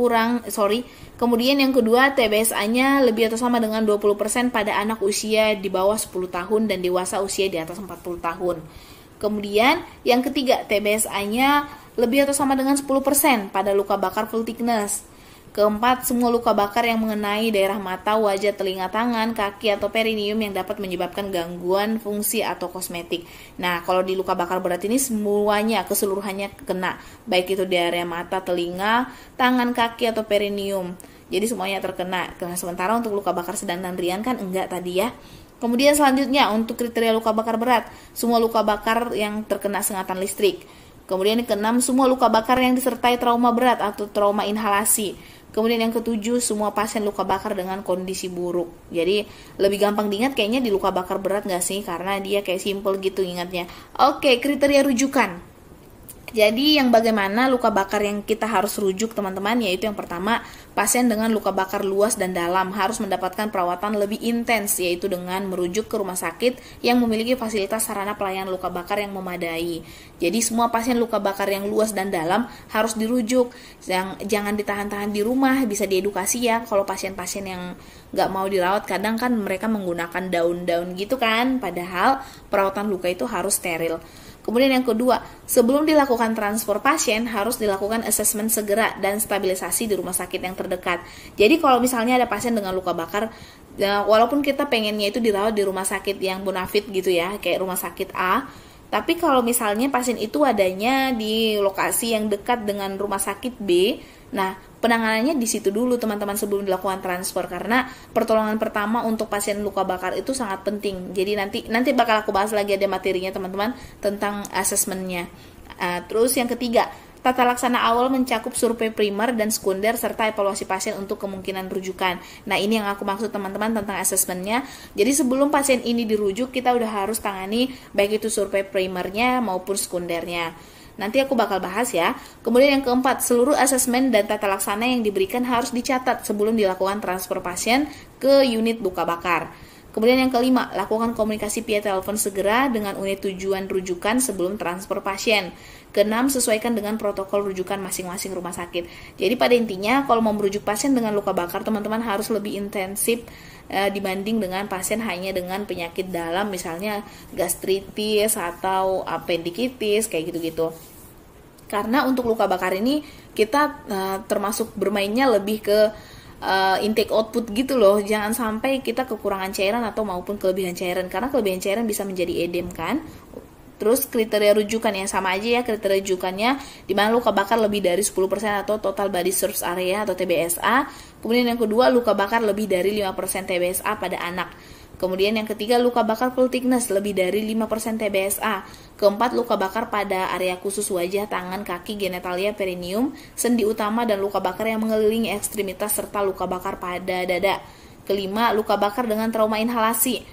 kemudian yang kedua TBSA-nya lebih atau sama dengan 20% pada anak usia di bawah 10 tahun dan dewasa usia di atas 40 tahun. Kemudian yang ketiga TBSA-nya lebih atau sama dengan 10% pada luka bakar full thickness. Keempat, semua luka bakar yang mengenai daerah mata, wajah, telinga, tangan, kaki, atau perineum yang dapat menyebabkan gangguan fungsi atau kosmetik. Nah, kalau di luka bakar berat ini semuanya, keseluruhannya kena, baik itu di area mata, telinga, tangan, kaki, atau perineum. Jadi semuanya terkena. Sementara untuk luka bakar sedang dan ringan kan enggak tadi ya. Kemudian selanjutnya untuk kriteria luka bakar berat, semua luka bakar yang terkena sengatan listrik. Kemudian yang keenam, semua luka bakar yang disertai trauma berat atau trauma inhalasi. Kemudian yang ketujuh, semua pasien luka bakar dengan kondisi buruk. Jadi lebih gampang diingat kayaknya di luka bakar berat nggak sih? Karena dia kayak simple gitu ingatnya. Oke, kriteria rujukan. Jadi yang bagaimana luka bakar yang kita harus rujuk teman-teman, yaitu yang pertama, pasien dengan luka bakar luas dan dalam harus mendapatkan perawatan lebih intens, yaitu dengan merujuk ke rumah sakit yang memiliki fasilitas sarana pelayanan luka bakar yang memadai. Jadi semua pasien luka bakar yang luas dan dalam harus dirujuk, jangan ditahan-tahan di rumah, bisa diedukasi ya. Kalau pasien-pasien yang nggak mau dirawat, kadang kan mereka menggunakan daun-daun gitu kan, padahal perawatan luka itu harus steril. Kemudian yang kedua, sebelum dilakukan transfer pasien harus dilakukan asesmen segera dan stabilisasi di rumah sakit yang terdekat. Jadi kalau misalnya ada pasien dengan luka bakar, walaupun kita pengennya itu dirawat di rumah sakit yang bonafit gitu ya, kayak rumah sakit A, tapi kalau misalnya pasien itu adanya di lokasi yang dekat dengan rumah sakit B, nah penanganannya di situ dulu teman-teman sebelum dilakukan transfer, karena pertolongan pertama untuk pasien luka bakar itu sangat penting. Jadi nanti bakal aku bahas lagi, ada materinya teman-teman tentang asesmennya. Terus yang ketiga, tata laksana awal mencakup survei primer dan sekunder serta evaluasi pasien untuk kemungkinan rujukan. Nah ini yang aku maksud teman-teman tentang asesmennya. Jadi sebelum pasien ini dirujuk, kita udah harus tangani baik itu survei primernya maupun sekundernya. Nanti aku bakal bahas ya. Kemudian yang keempat, seluruh asesmen dan tata laksana yang diberikan harus dicatat sebelum dilakukan transfer pasien ke unit luka bakar. Kemudian yang kelima, lakukan komunikasi via telepon segera dengan unit tujuan rujukan sebelum transfer pasien. Keenam, sesuaikan dengan protokol rujukan masing-masing rumah sakit. Jadi pada intinya, kalau mau merujuk pasien dengan luka bakar, teman-teman harus lebih intensif dibanding dengan pasien hanya dengan penyakit dalam, misalnya gastritis atau appendikitis, kayak gitu-gitu. Karena untuk luka bakar ini, kita termasuk bermainnya lebih ke intake output gitu loh. Jangan sampai kita kekurangan cairan atau maupun kelebihan cairan, karena kelebihan cairan bisa menjadi edem kan. Terus kriteria rujukan yang sama aja ya, kriteria rujukannya di mana luka bakar lebih dari 10% atau total body surface area atau TBSA. Kemudian yang kedua, luka bakar lebih dari 5% TBSA pada anak. Kemudian yang ketiga, luka bakar full thickness lebih dari 5% TBSA. Keempat, luka bakar pada area khusus wajah, tangan, kaki, genitalia, perineum, sendi utama, dan luka bakar yang mengelilingi ekstremitas, serta luka bakar pada dada. Kelima, luka bakar dengan trauma inhalasi.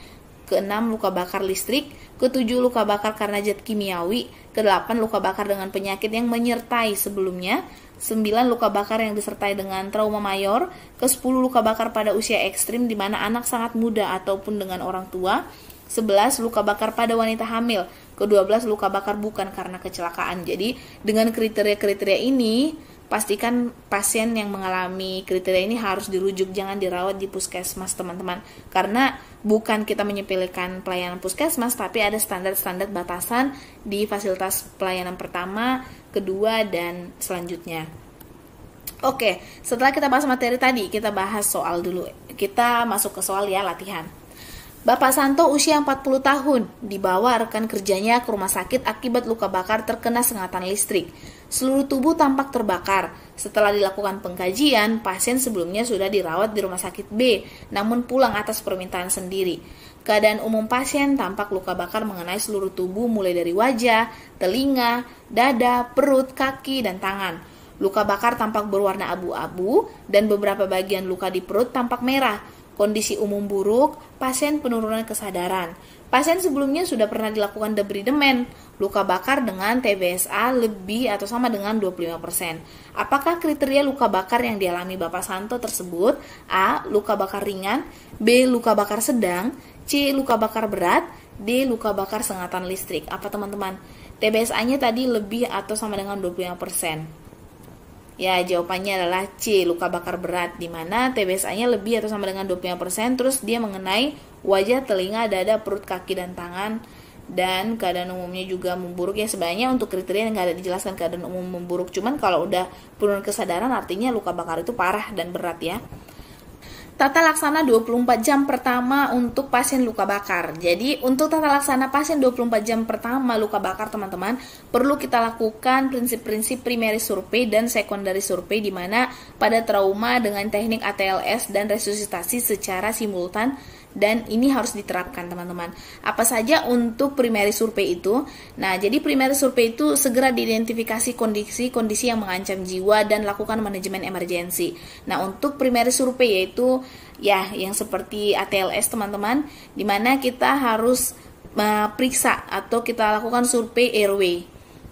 Keenam, luka bakar listrik. Ketujuh, luka bakar karena zat kimiawi. Kedelapan, luka bakar dengan penyakit yang menyertai sebelumnya. 9, luka bakar yang disertai dengan trauma mayor. Ke-10, luka bakar pada usia ekstrim di mana anak sangat muda ataupun dengan orang tua. 11, luka bakar pada wanita hamil. Ke-12, luka bakar bukan karena kecelakaan. Jadi dengan kriteria-kriteria ini, pastikan pasien yang mengalami kriteria ini harus dirujuk, jangan dirawat di puskesmas teman-teman. Karena bukan kita menyepelekan pelayanan puskesmas, tapi ada standar-standar batasan di fasilitas pelayanan pertama, kedua, dan selanjutnya. Oke, setelah kita bahas materi tadi, kita bahas soal dulu. Kita masuk ke soal ya, latihan. Bapak Santo usia 40 tahun, dibawa rekan kerjanya ke rumah sakit akibat luka bakar terkena sengatan listrik. Seluruh tubuh tampak terbakar. Setelah dilakukan pengkajian, pasien sebelumnya sudah dirawat di rumah sakit B, namun pulang atas permintaan sendiri. Keadaan umum pasien tampak luka bakar mengenai seluruh tubuh mulai dari wajah, telinga, dada, perut, kaki, dan tangan. Luka bakar tampak berwarna abu-abu dan beberapa bagian luka di perut tampak merah. Kondisi umum buruk, pasien penurunan kesadaran. Pasien sebelumnya sudah pernah dilakukan debridement, luka bakar dengan TBSA lebih atau sama dengan 25%. Apakah kriteria luka bakar yang dialami Bapak Santo tersebut? A. Luka bakar ringan, B. Luka bakar sedang, C. Luka bakar berat, D. Luka bakar sengatan listrik. Apa teman-teman? TBSA-nya tadi lebih atau sama dengan 25%. Ya, jawabannya adalah C, luka bakar berat, di mana TBSA-nya lebih atau sama dengan 25%, terus dia mengenai wajah, telinga, dada, perut, kaki, dan tangan, dan keadaan umumnya juga memburuk. Ya, sebenarnya untuk kriteria yang nggak ada dijelaskan keadaan umum memburuk, cuman kalau udah penurunan kesadaran artinya luka bakar itu parah dan berat ya. Tata laksana 24 jam pertama untuk pasien luka bakar. Jadi untuk tata laksana pasien 24 jam pertama luka bakar teman-teman, perlu kita lakukan prinsip-prinsip primary survey dan secondary survey, di mana pada trauma dengan teknik ATLS dan resusitasi secara simultan, dan ini harus diterapkan teman-teman. Apa saja untuk primary survey itu? Nah, jadi primary survey itu segera diidentifikasi kondisi-kondisi yang mengancam jiwa dan lakukan manajemen emergensi. Nah, untuk primary survey yaitu ya yang seperti ATLS teman-teman, di mana kita harus periksa atau kita lakukan survei airway.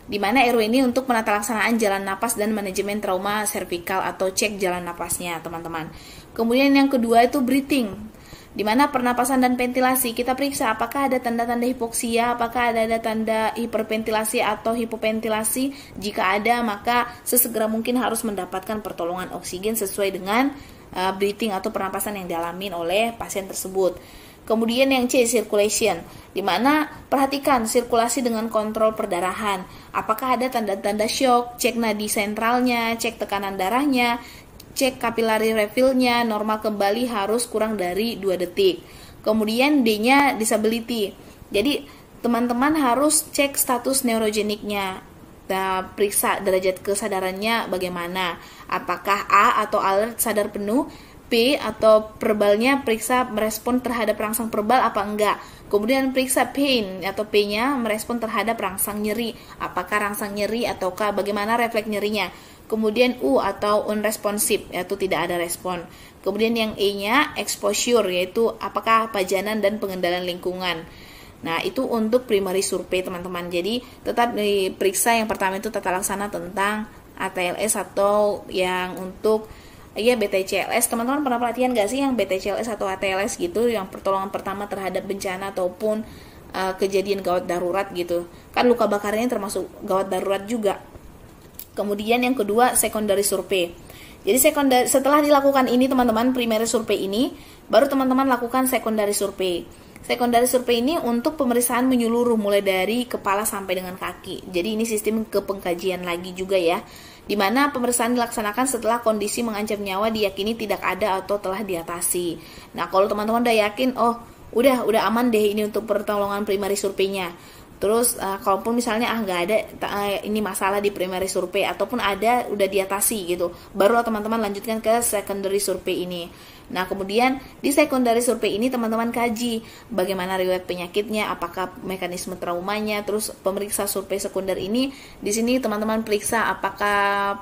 Di mana airway ini untuk penata laksanaan jalan napas dan manajemen trauma servikal atau cek jalan napasnya teman-teman. Kemudian yang kedua itu breathing, di mana pernapasan dan ventilasi. Kita periksa apakah ada tanda-tanda hipoksia, apakah ada tanda hiperventilasi atau hipoventilasi. Jika ada, maka sesegera mungkin harus mendapatkan pertolongan oksigen sesuai dengan breathing atau pernapasan yang dialami oleh pasien tersebut. Kemudian yang C, circulation, di mana perhatikan sirkulasi dengan kontrol perdarahan. Apakah ada tanda-tanda shock, cek nadi sentralnya, cek tekanan darahnya, cek kapilari refillnya normal kembali harus kurang dari 2 detik. Kemudian D-nya disability. Jadi teman-teman harus cek status neurogeniknya. Nah, periksa derajat kesadarannya bagaimana. Apakah A atau alert sadar penuh, B atau verbalnya periksa merespon terhadap rangsang verbal apa enggak. Kemudian periksa pain atau P-nya merespon terhadap rangsang nyeri. Apakah rangsang nyeri ataukah bagaimana refleks nyerinya. Kemudian U atau unresponsive, yaitu tidak ada respon. Kemudian yang E-nya exposure, yaitu apakah pajanan dan pengendalian lingkungan. Nah, itu untuk primary survey teman-teman. Jadi tetap diperiksa yang pertama itu tata laksana tentang ATLS atau yang untuk ya BTCLS. Teman-teman pernah pelatihan gak sih yang BTCLS atau ATLS gitu, yang pertolongan pertama terhadap bencana ataupun kejadian gawat darurat gitu. Kan luka bakarnya termasuk gawat darurat juga. Kemudian yang kedua secondary survey. Jadi setelah dilakukan ini teman-teman primary survey ini, baru teman-teman lakukan secondary survey. Secondary survey ini untuk pemeriksaan menyeluruh mulai dari kepala sampai dengan kaki. Jadi ini sistem kepengkajian lagi juga ya, di mana pemeriksaan dilaksanakan setelah kondisi mengancam nyawa diyakini tidak ada atau telah diatasi. Nah, kalau teman-teman udah yakin, oh udah aman deh ini untuk pertolongan primary survey-nya. Terus kalaupun misalnya nggak ada ini masalah di primary survey ataupun ada udah diatasi gitu, baru teman-teman lanjutkan ke secondary survey ini. Nah, kemudian di secondary survey ini teman-teman kaji bagaimana riwayat penyakitnya, apakah mekanisme traumanya, terus pemeriksa survei sekunder ini di sini teman-teman periksa apakah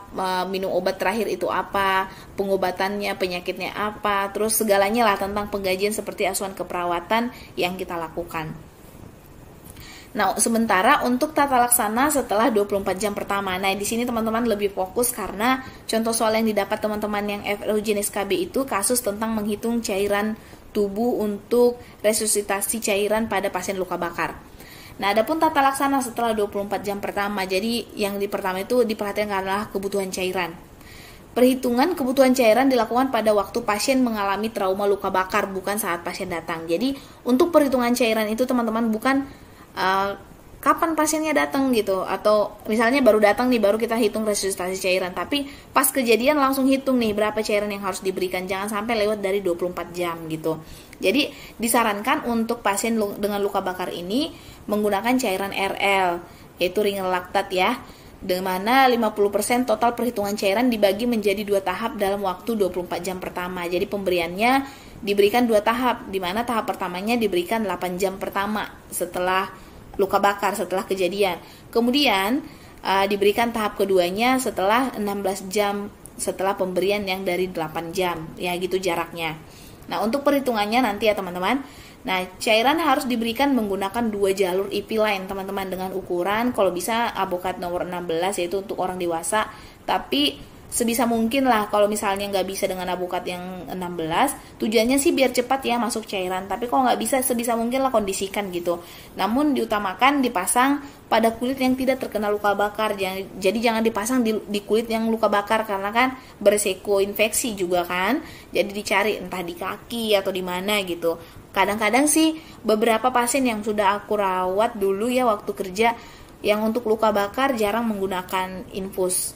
minum obat terakhir itu apa, pengobatannya, penyakitnya apa, terus segalanya lah tentang pengkajian seperti asuhan keperawatan yang kita lakukan. Nah, sementara untuk tata laksana setelah 24 jam pertama. Nah, di sini teman-teman lebih fokus karena contoh soal yang didapat teman-teman yang FLU jenis KB itu kasus tentang menghitung cairan tubuh untuk resusitasi cairan pada pasien luka bakar. Nah, adapun tata laksana setelah 24 jam pertama. Jadi, yang pertama itu diperhatikan adalah kebutuhan cairan. Perhitungan kebutuhan cairan dilakukan pada waktu pasien mengalami trauma luka bakar, bukan saat pasien datang. Jadi, untuk perhitungan cairan itu teman-teman bukan kapan pasiennya datang gitu, atau misalnya baru datang nih baru kita hitung resusitasi cairan, tapi pas kejadian langsung hitung nih berapa cairan yang harus diberikan, jangan sampai lewat dari 24 jam gitu. Jadi disarankan untuk pasien dengan luka bakar ini menggunakan cairan RL, yaitu ring laktat ya, di mana 50% total perhitungan cairan dibagi menjadi 2 tahap dalam waktu 24 jam pertama. Jadi pemberiannya diberikan 2 tahap, di mana tahap pertamanya diberikan 8 jam pertama setelah luka bakar, setelah kejadian. Kemudian diberikan tahap keduanya setelah 16 jam setelah pemberian yang dari 8 jam, ya gitu jaraknya. Nah, untuk perhitungannya nanti ya teman-teman. Nah, cairan harus diberikan menggunakan 2 jalur IP line teman-teman, dengan ukuran kalau bisa avokat nomor 16, yaitu untuk orang dewasa. Tapi sebisa mungkin lah kalau misalnya nggak bisa dengan avokat yang 16, tujuannya sih biar cepat ya masuk cairan, tapi kalau nggak bisa sebisa mungkin lah kondisikan gitu. Namun diutamakan dipasang pada kulit yang tidak terkena luka bakar, jadi jangan dipasang di kulit yang luka bakar karena kan beresiko infeksi juga kan. Jadi dicari entah di kaki atau di mana gitu. Kadang-kadang sih beberapa pasien yang sudah aku rawat dulu ya waktu kerja, yang untuk luka bakar jarang menggunakan infus,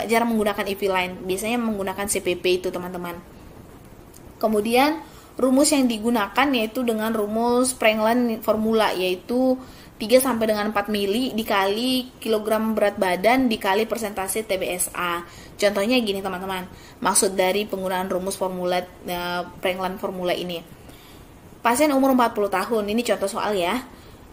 jarang menggunakan IV line, biasanya menggunakan CPP itu teman-teman. Kemudian rumus yang digunakan yaitu dengan rumus Prenglen formula, yaitu 3 sampai dengan 4 mili dikali kilogram berat badan dikali persentase TBSA. Contohnya gini teman-teman, maksud dari penggunaan rumus formula Prenglen formula ini. Pasien umur 40 tahun, ini contoh soal ya.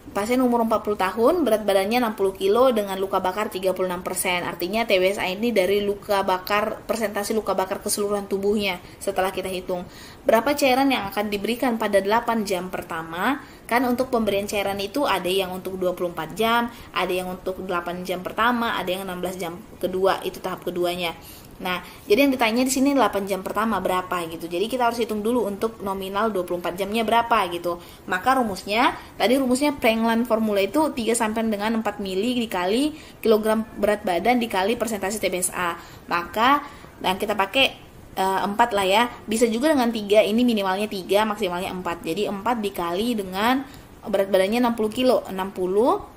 Pasien umur 40 tahun, berat badannya 60 kilo dengan luka bakar 36%. Artinya TBSA ini dari luka bakar, persentase luka bakar keseluruhan tubuhnya setelah kita hitung. Berapa cairan yang akan diberikan pada 8 jam pertama? Kan untuk pemberian cairan itu ada yang untuk 24 jam, ada yang untuk 8 jam pertama, ada yang 16 jam kedua, itu tahap keduanya. Nah, jadi yang ditanya di sini 8 jam pertama berapa gitu. Jadi kita harus hitung dulu untuk nominal 24 jamnya berapa gitu. Maka rumusnya, tadi rumusnya Prenglen formula itu 3 sampai dengan 4 mili dikali kilogram berat badan dikali persentase TBSA. Maka dan kita pakai 4 lah ya. Bisa juga dengan 3, ini minimalnya 3, maksimalnya 4. Jadi 4 dikali dengan berat badannya 60 kilo, 60.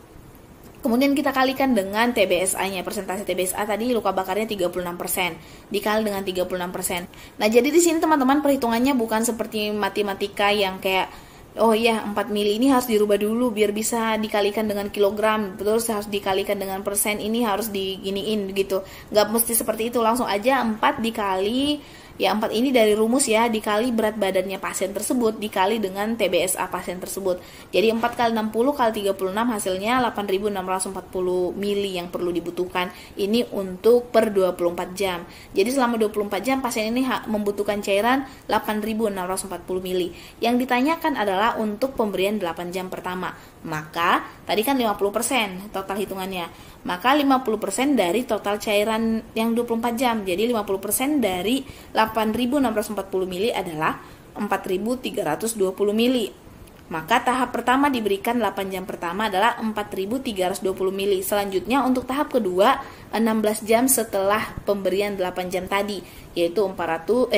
Kemudian kita kalikan dengan TBSA-nya, persentase TBSA tadi luka bakarnya 36%, dikali dengan 36%. Nah, jadi di sini teman-teman perhitungannya bukan seperti matematika yang kayak oh iya 4 mili ini harus dirubah dulu biar bisa dikalikan dengan kilogram, terus harus dikalikan dengan persen, ini harus diginiin gitu. Nggak mesti seperti itu, langsung aja 4 dikali, ya 4 ini dari rumus ya, dikali berat badannya pasien tersebut, dikali dengan TBSA pasien tersebut. Jadi 4 kali 60 kali 36 hasilnya 8.640 mili yang perlu dibutuhkan. Ini untuk per 24 jam. Jadi selama 24 jam pasien ini membutuhkan cairan 8.640 mili. Yang ditanyakan adalah untuk pemberian 8 jam pertama. Maka tadi kan 50% total hitungannya. Maka 50% dari total cairan yang 24 jam. Jadi 50% dari 8.640 mili adalah 4.320 mili. Maka tahap pertama diberikan 8 jam pertama adalah 4.320 mili. Selanjutnya untuk tahap kedua 16 jam setelah pemberian 8 jam tadi, yaitu 4.320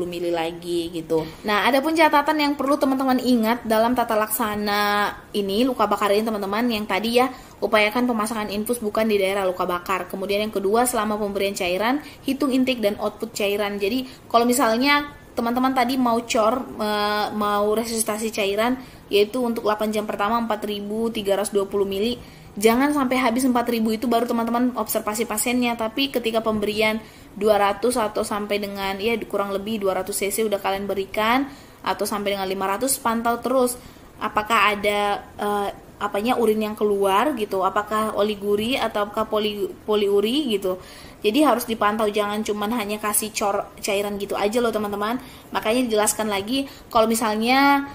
mili lagi gitu. Nah, ada pun catatan yang perlu teman-teman ingat dalam tata laksana ini luka bakar ini teman-teman, yang tadi ya, upayakan pemasangan infus bukan di daerah luka bakar. Kemudian yang kedua, selama pemberian cairan hitung intake dan output cairan. Jadi kalau misalnya teman-teman tadi mau mau resusitasi cairan, yaitu untuk 8 jam pertama 4.320 mili, jangan sampai habis 4.000 itu baru teman-teman observasi pasiennya. Tapi ketika pemberian 200 atau sampai dengan ya kurang lebih 200 cc udah kalian berikan, atau sampai dengan 500, pantau terus apakah ada urin yang keluar gitu, apakah oliguri ataukah poliuri gitu. Jadi harus dipantau, jangan cuman hanya kasih cairan gitu aja loh teman-teman. Makanya dijelaskan lagi kalau misalnya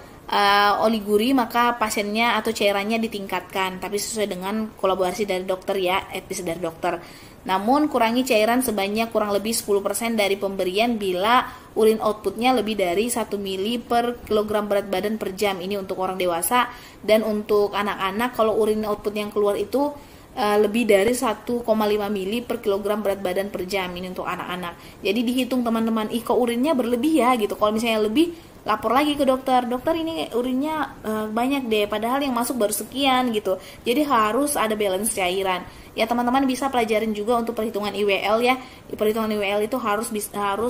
oliguri maka pasiennya atau cairannya ditingkatkan, tapi sesuai dengan kolaborasi dari dokter ya, advice dari dokter. Namun kurangi cairan sebanyak kurang lebih 10% dari pemberian bila urin outputnya lebih dari 1 mili per kilogram berat badan per jam. Ini untuk orang dewasa. Dan untuk anak-anak kalau urin output yang keluar itu lebih dari 1,5 mili per kilogram berat badan per jam. Ini untuk anak-anak. Jadi dihitung teman-teman, kok urinnya berlebih ya gitu. Kalau misalnya lebih, lapor lagi ke dokter, dokter ini urinnya banyak deh, padahal yang masuk baru sekian gitu. Jadi harus ada balance cairan. Ya teman-teman bisa pelajarin juga untuk perhitungan IWL ya. Perhitungan IWL itu harus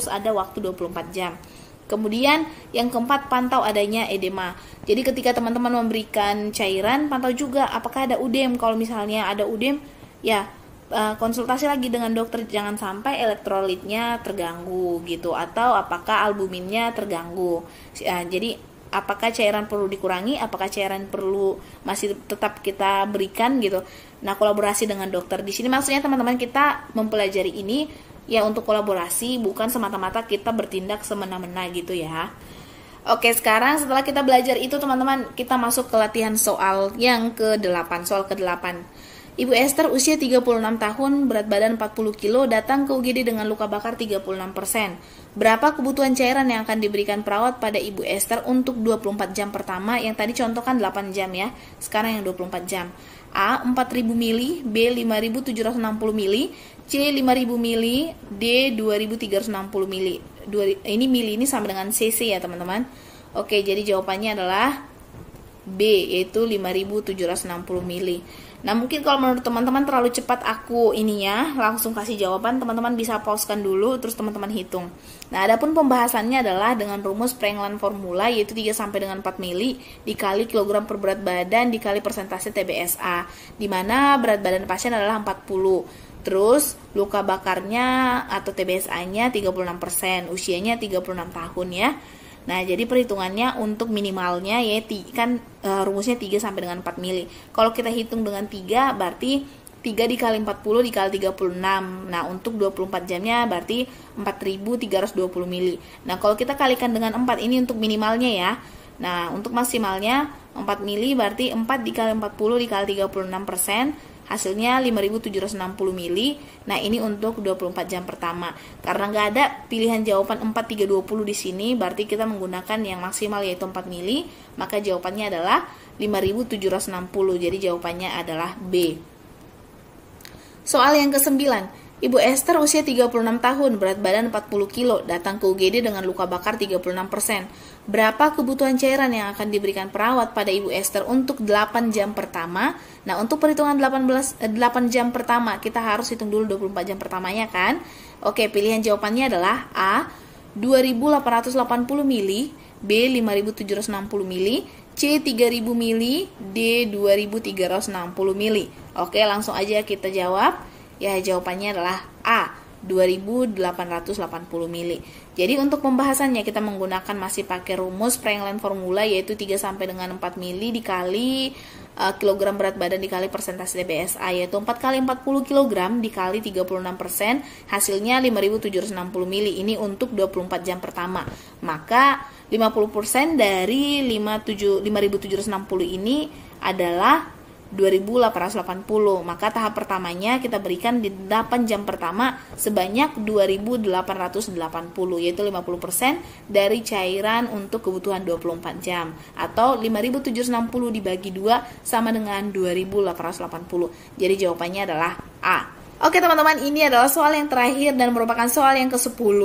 ada waktu 24 jam. Kemudian yang keempat, pantau adanya edema. Jadi ketika teman-teman memberikan cairan, pantau juga apakah ada udem. Kalau misalnya ada udem, ya konsultasi lagi dengan dokter, jangan sampai elektrolitnya terganggu gitu, atau apakah albuminnya terganggu. Jadi apakah cairan perlu dikurangi, apakah cairan perlu masih tetap kita berikan gitu. Nah, kolaborasi dengan dokter di sini maksudnya teman-teman kita mempelajari ini ya untuk kolaborasi, bukan semata-mata kita bertindak semena-mena gitu ya. Oke, sekarang setelah kita belajar itu teman-teman, kita masuk ke latihan soal yang ke-8, soal ke-8. Ibu Esther usia 36 tahun, berat badan 40 kilo, datang ke UGD dengan luka bakar 36%. Berapa kebutuhan cairan yang akan diberikan perawat pada Ibu Esther untuk 24 jam pertama? Yang tadi contohkan 8 jam ya, sekarang yang 24 jam. A. 4000 mili, B. 5760 mili, C. 5000 mili, D. 2360 mili. Ini mili ini sama dengan cc ya teman-teman. Oke, jadi jawabannya adalah B, yaitu 5760 mili. Nah, mungkin kalau menurut teman-teman terlalu cepat aku ininya langsung kasih jawaban, teman-teman bisa pausekan dulu terus teman-teman hitung. Nah, adapun pembahasannya adalah dengan rumus Pringlan formula, yaitu 3 sampai dengan 4 mili dikali kilogram per berat badan dikali persentase TBSA, di mana berat badan pasien adalah 40. Terus luka bakarnya atau TBSA-nya 36%, usianya 36 tahun ya. Nah, jadi perhitungannya untuk minimalnya ya kan rumusnya 3 sampai dengan 4 mili. Kalau kita hitung dengan 3 berarti 3 dikali 40 dikali 36. Nah, untuk 24 jamnya berarti 4320 mili. Nah, kalau kita kalikan dengan 4 ini untuk minimalnya ya. Nah, untuk maksimalnya 4 mili berarti 4 dikali 40 dikali 36%. Hasilnya 5760 mili. Nah, ini untuk 24 jam pertama. Karena nggak ada pilihan jawaban 4, 3, 20 di sini, berarti kita menggunakan yang maksimal yaitu 4 mili, maka jawabannya adalah 5760. Jadi jawabannya adalah B. Soal yang ke-9. Ibu Esther usia 36 tahun, berat badan 40 kilo, datang ke UGD dengan luka bakar 36%. Berapa kebutuhan cairan yang akan diberikan perawat pada Ibu Esther untuk 8 jam pertama? Nah, untuk perhitungan 8 jam pertama, kita harus hitung dulu 24 jam pertamanya kan? Oke, pilihan jawabannya adalah A. 2880 mili, B. 5760 mili, C. 3000 mili, D. 2360 mili. Oke, langsung aja kita jawab. Ya, jawabannya adalah A, 2880 mili. Jadi untuk pembahasannya kita menggunakan masih pakai rumus Pringlan formula, yaitu 3 sampai dengan 4 mili dikali kilogram berat badan dikali persentase TBSA, yaitu 4 kali 40 kg dikali 36%, hasilnya 5760 mili. Ini untuk 24 jam pertama. Maka 50% dari 5760 ini adalah 2880. Maka tahap pertamanya kita berikan di 8 jam pertama sebanyak 2880, yaitu 50% dari cairan untuk kebutuhan 24 jam, atau 5760 dibagi 2 sama dengan 2880. Jadi jawabannya adalah A. Oke teman-teman, ini adalah soal yang terakhir dan merupakan soal yang ke-10.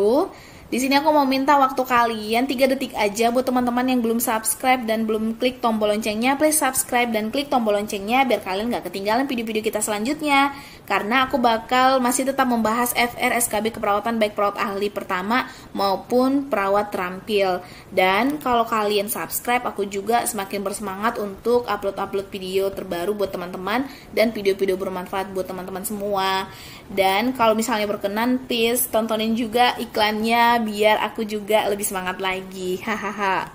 Di sini aku mau minta waktu kalian 3 detik aja buat teman-teman yang belum subscribe dan belum klik tombol loncengnya. Please subscribe dan klik tombol loncengnya biar kalian gak ketinggalan video-video kita selanjutnya. Karena aku bakal masih tetap membahas FR SKB keperawatan, baik perawat ahli pertama maupun perawat terampil. Dan kalau kalian subscribe, aku juga semakin bersemangat untuk upload video terbaru buat teman-teman dan video-video bermanfaat buat teman-teman semua. Dan kalau misalnya berkenan, please tontonin juga iklannya biar aku juga lebih semangat lagi. Hahaha.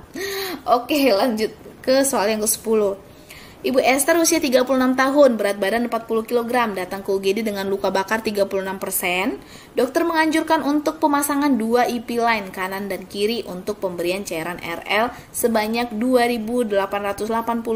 Oke, lanjut ke soal yang ke-10. Ibu Esther usia 36 tahun, berat badan 40 kg, datang ke UGD dengan luka bakar 36%. Dokter menganjurkan untuk pemasangan 2 IP line kanan dan kiri untuk pemberian cairan RL sebanyak 2880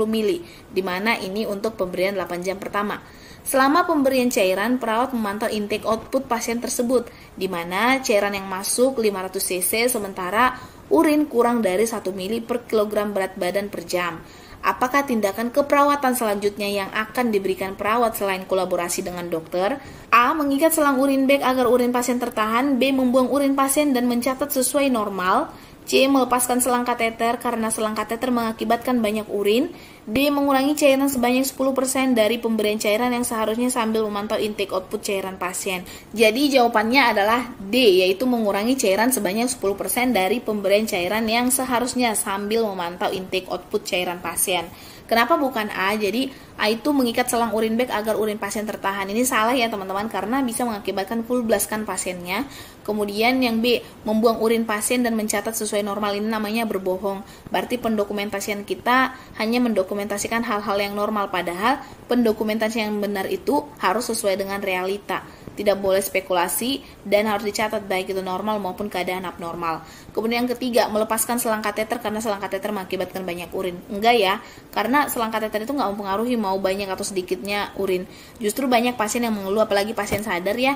mili, di mana ini untuk pemberian 8 jam pertama. Selama pemberian cairan, perawat memantau intake output pasien tersebut, di mana cairan yang masuk 500 cc sementara urin kurang dari 1 mili per kilogram berat badan per jam. Apakah tindakan keperawatan selanjutnya yang akan diberikan perawat selain kolaborasi dengan dokter? A. Mengikat selang urin bag agar urin pasien tertahan. B. Membuang urin pasien dan mencatat sesuai normal. C. Melepaskan selang kateter karena selang kateter mengakibatkan banyak urin. D. Mengurangi cairan sebanyak 10% dari pemberian cairan yang seharusnya sambil memantau intake output cairan pasien. Jadi jawabannya adalah D, yaitu mengurangi cairan sebanyak 10% dari pemberian cairan yang seharusnya sambil memantau intake output cairan pasien. Kenapa bukan A? Jadi A itu mengikat selang urin bag agar urin pasien tertahan. Ini salah ya teman-teman, karena bisa mengakibatkan full blast kan pasiennya. Kemudian yang B, membuang urin pasien dan mencatat sesuai normal. Ini namanya berbohong. Berarti pendokumentasian kita hanya mendokumentasikan hal-hal yang normal, padahal pendokumentasian yang benar itu harus sesuai dengan realita. Tidak boleh spekulasi dan harus dicatat baik itu normal maupun keadaan abnormal. Kemudian yang ketiga, melepaskan selang kateter karena selang kateter mengakibatkan banyak urin. Enggak ya, karena selang kateter itu nggak mempengaruhi mau banyak atau sedikitnya urin. Justru banyak pasien yang mengeluh, apalagi pasien sadar ya,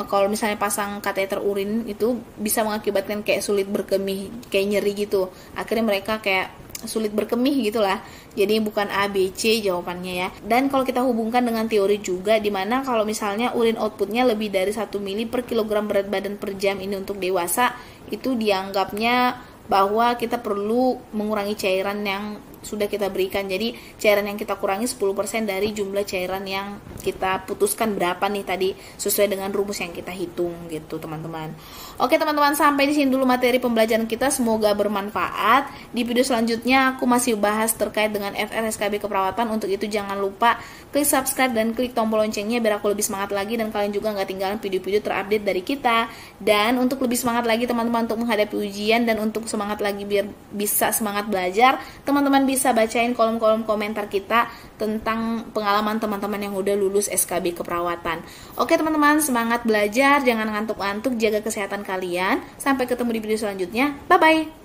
kalau misalnya pasang kateter urin itu bisa mengakibatkan kayak sulit berkemih, kayak nyeri gitu. Akhirnya mereka kayak sulit berkemih gitulah. Jadi bukan A, B, C jawabannya ya. Dan kalau kita hubungkan dengan teori juga, dimana kalau misalnya urin outputnya lebih dari 1 mili per kilogram berat badan per jam ini untuk dewasa, itu dianggapnya bahwa kita perlu mengurangi cairan yang sudah kita berikan. Jadi cairan yang kita kurangi 10% dari jumlah cairan yang kita putuskan berapa nih tadi, sesuai dengan rumus yang kita hitung gitu teman-teman. Oke teman-teman, sampai di sini dulu materi pembelajaran kita, semoga bermanfaat. Di video selanjutnya aku masih bahas terkait dengan FRSKB keperawatan. Untuk itu jangan lupa klik subscribe dan klik tombol loncengnya biar aku lebih semangat lagi dan kalian juga nggak ketinggalan video-video terupdate dari kita. Dan untuk lebih semangat lagi teman-teman untuk menghadapi ujian dan untuk semangat lagi biar bisa semangat belajar, teman-teman bisa bacain kolom-kolom komentar kita tentang pengalaman teman-teman yang udah lulus SKB keperawatan. Oke teman-teman, semangat belajar, jangan ngantuk-ngantuk, jaga kesehatan kalian. Sampai ketemu di video selanjutnya. Bye-bye.